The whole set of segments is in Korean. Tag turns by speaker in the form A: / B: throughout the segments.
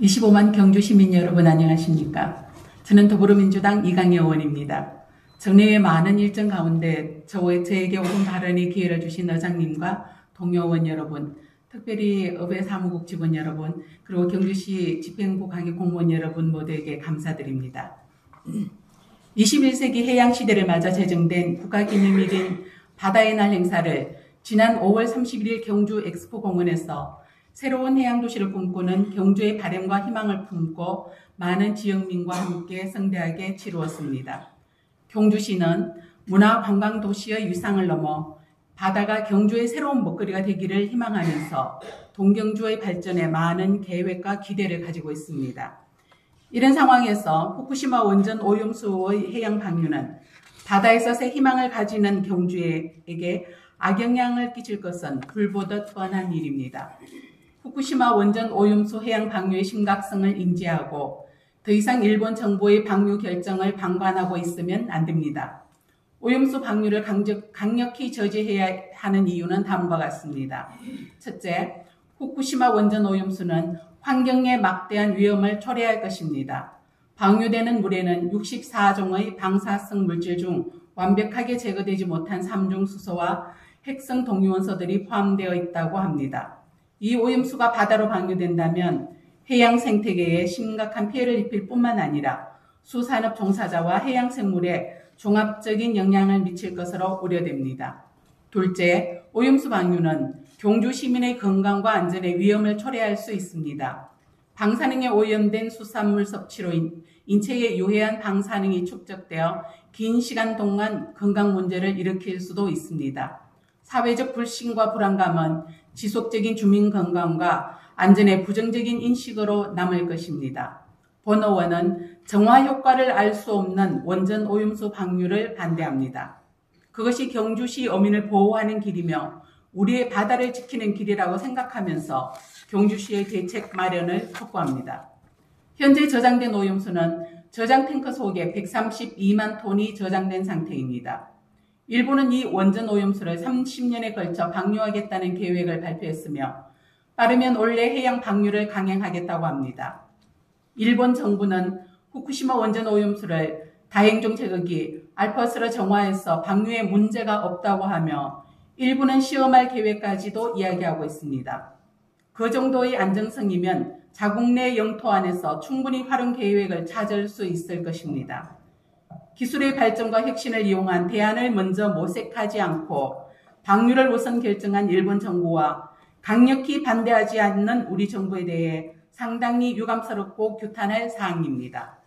A: 25만 경주 시민 여러분 안녕하십니까? 저는 더불어민주당 이강희 의원입니다. 정례의 많은 일정 가운데 저에게 옳은 발언의 기회를 주신 의장님과 동료 의원 여러분, 특별히 의회 사무국 직원 여러분, 그리고 경주시 집행부 관계 공무원 여러분 모두에게 감사드립니다. 21세기 해양시대를 맞아 제정된 국가기념일인 바다의 날 행사를 지난 5월 31일 경주 엑스포공원에서 새로운 해양도시를 꿈꾸는 경주의 바람과 희망을 품고 많은 지역민과 함께 성대하게 치루었습니다. 경주시는 문화관광도시의 위상을 넘어 바다가 경주의 새로운 먹거리가 되기를 희망하면서 동경주의 발전에 많은 계획과 기대를 가지고 있습니다. 이런 상황에서 후쿠시마 원전 오염수의 해양 방류는 바다에서 새 희망을 가지는 경주에게 악영향을 끼칠 것은 불보듯 뻔한 일입니다. 후쿠시마 원전 오염수 해양 방류의 심각성을 인지하고 더 이상 일본 정부의 방류 결정을 방관하고 있으면 안 됩니다. 오염수 방류를 강력히 저지해야 하는 이유는 다음과 같습니다. 첫째, 후쿠시마 원전 오염수는 환경에 막대한 위험을 초래할 것입니다. 방류되는 물에는 64종의 방사성 물질 중 완벽하게 제거되지 못한 삼중수소와 핵성 동위원소들이 포함되어 있다고 합니다. 이 오염수가 바다로 방류된다면 해양 생태계에 심각한 피해를 입힐 뿐만 아니라 수산업 종사자와 해양 생물에 종합적인 영향을 미칠 것으로 우려됩니다. 둘째, 오염수 방류는 경주 시민의 건강과 안전에 위험을 초래할 수 있습니다. 방사능에 오염된 수산물 섭취로 인체에 유해한 방사능이 축적되어 긴 시간 동안 건강 문제를 일으킬 수도 있습니다. 사회적 불신과 불안감은 지속적인 주민 건강과 안전에 부정적인 인식으로 남을 것입니다. 본 의원은 정화 효과를 알 수 없는 원전 오염수 방류를 반대합니다. 그것이 경주시 어민을 보호하는 길이며 우리의 바다를 지키는 길이라고 생각하면서 경주시의 대책 마련을 촉구합니다. 현재 저장된 오염수는 저장 탱크 속에 132만 톤이 저장된 상태입니다. 일본은 이 원전 오염수를 30년에 걸쳐 방류하겠다는 계획을 발표했으며 빠르면 올해 해양 방류를 강행하겠다고 합니다. 일본 정부는 후쿠시마 원전 오염수를 다행종 제거기 알퍼스로 정화해서 방류에 문제가 없다고 하며 일부는 시험할 계획까지도 이야기하고 있습니다. 그 정도의 안정성이면 자국 내 영토 안에서 충분히 활용 계획을 찾을 수 있을 것입니다. 기술의 발전과 혁신을 이용한 대안을 먼저 모색하지 않고 방류를 우선 결정한 일본 정부와 강력히 반대하지 않는 우리 정부에 대해 상당히 유감스럽고 규탄할 사항입니다.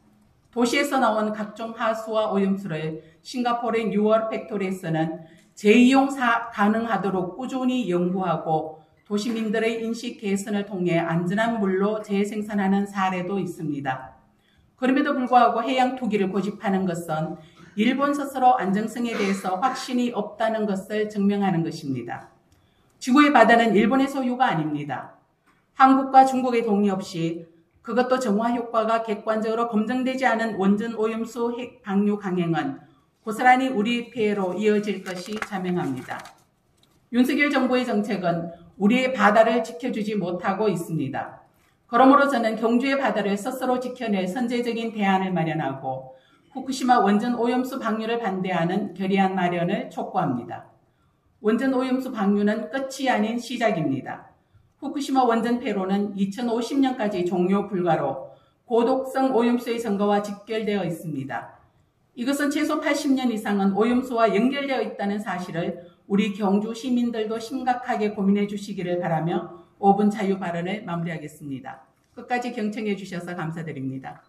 A: 도시에서 나온 각종 하수와 오염수를 싱가포르의 뉴월 팩토리에서는 재이용 가능하도록 꾸준히 연구하고 도시민들의 인식 개선을 통해 안전한 물로 재생산하는 사례도 있습니다. 그럼에도 불구하고 해양 투기를 고집하는 것은 일본 스스로 안정성에 대해서 확신이 없다는 것을 증명하는 것입니다. 지구의 바다는 일본의 소유가 아닙니다. 한국과 중국의 동의 없이 그것도 정화 효과가 객관적으로 검증되지 않은 원전 오염수 핵 방류 강행은 고스란히 우리 피해로 이어질 것이 자명합니다. 윤석열 정부의 정책은 우리의 바다를 지켜주지 못하고 있습니다. 그러므로 저는 경주의 바다를 스스로 지켜낼 선제적인 대안을 마련하고 후쿠시마 원전 오염수 방류를 반대하는 결의안 마련을 촉구합니다. 원전 오염수 방류는 끝이 아닌 시작입니다. 후쿠시마 원전 폐로는 2050년까지 종료 불가로 고독성 오염수의 증가와 직결되어 있습니다. 이것은 최소 80년 이상은 오염수와 연결되어 있다는 사실을 우리 경주 시민들도 심각하게 고민해 주시기를 바라며 5분 자유 발언을 마무리하겠습니다. 끝까지 경청해 주셔서 감사드립니다.